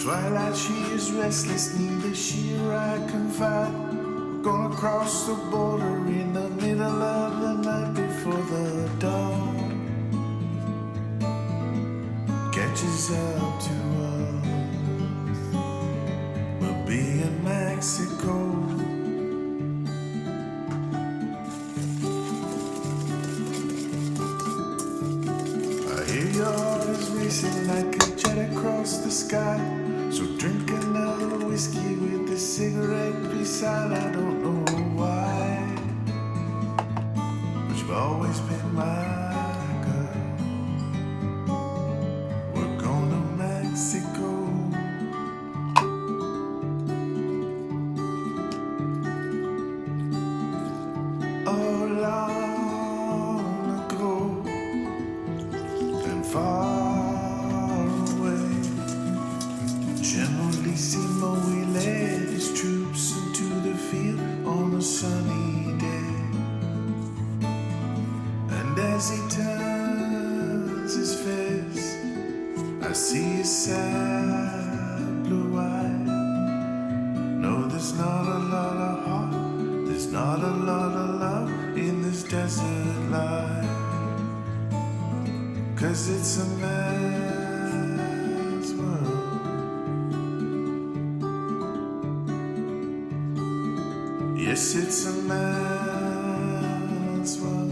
Twilight, she is restless, neither she or I confide. We're gonna cross the border in the middle of the night before the dawn catches up to us. We'll be in Mexico. I hear your heart is racing like a jet across the sky. So drink another whiskey with a cigarette beside. I don't know why, but you've always been my girl. We're going to Mexico. Oh, long ago and far Generalissimo, he led his troops into the field on a sunny day. And as he turns his face, I see his sad blue eyes. No, there's not a lot of heart, there's not a lot of love in this desert life. 'Cause it's a man's world. Yes, it's a man's world.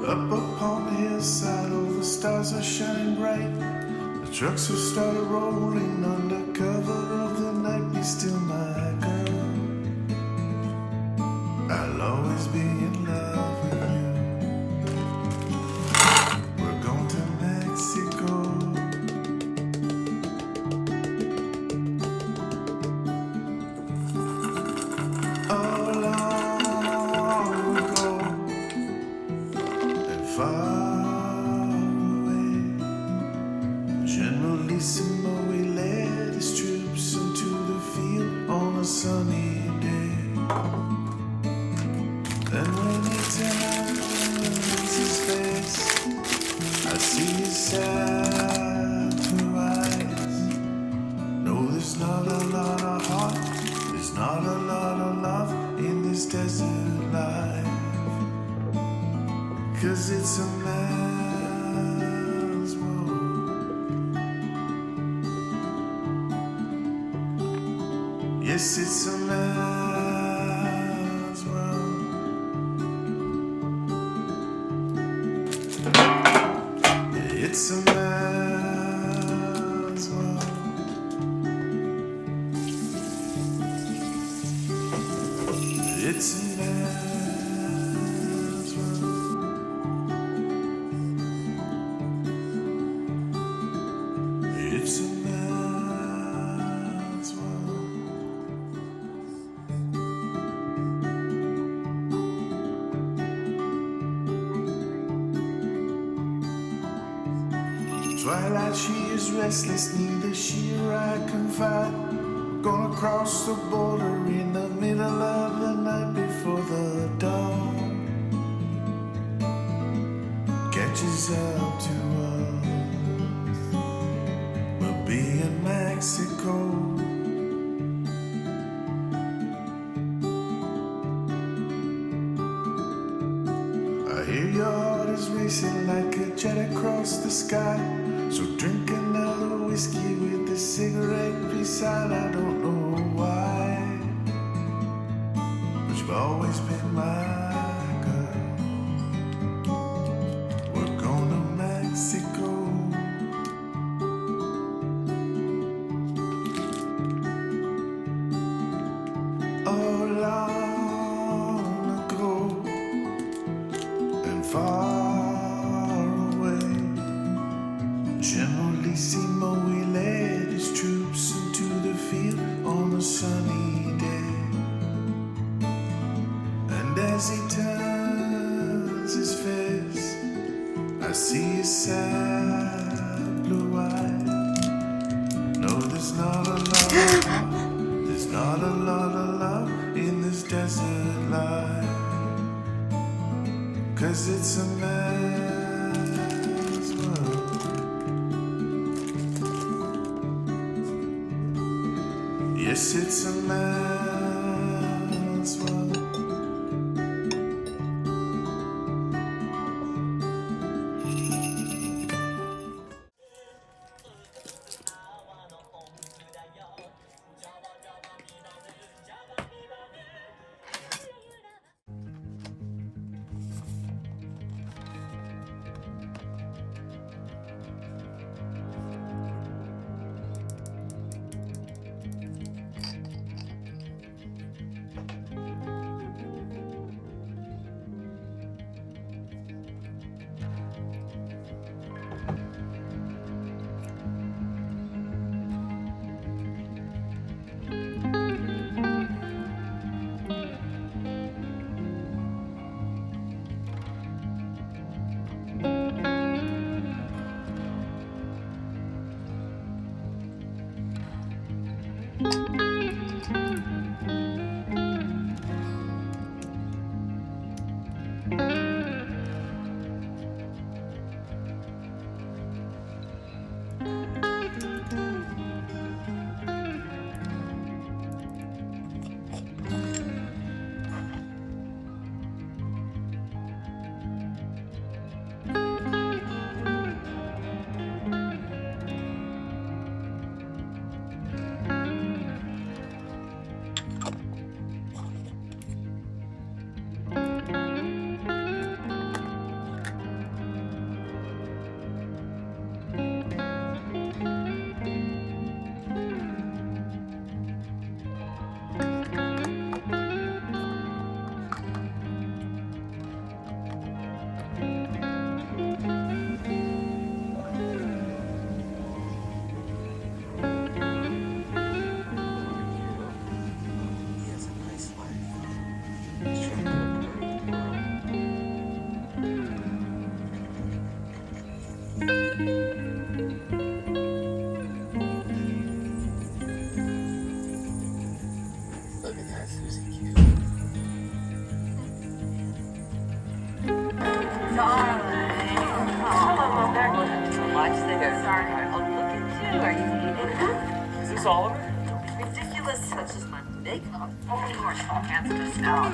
Up upon the hillside, all the stars are shining bright. The trucks have started rolling under cover of the night. Be still, my girl, I'll always be in love with you. We're going to Mexico. Oh, long ago and far away, Generalissimo, he led his troops into the field on a sunny day. And when 'cause it's a man's world. Yes, it's a man's world. It's a man's world. It's a man's world. It's a man's world. Twilight, she is restless, neither she or I confide. Gonna cross the border in the middle of the night before the dawn catches up to us. We'll be in Mexico. I hear your heart is racing like a jet across the sky. So drink another whiskey with a cigarette beside. I don't know why, but you've always been my girl. We're going to Mexico. Oh, long ago and far away, Generalissimo, he led his troops into the field on a sunny day. And as he turns his face, I see his sad blue eyes. No, there's not a lot of love, there's not a lot of love in this desert life. 'Cause it's a man's world. Yes, it's a man's world. Is this Oliver? Ridiculous. That's just my makeup. Only more small hands in this now.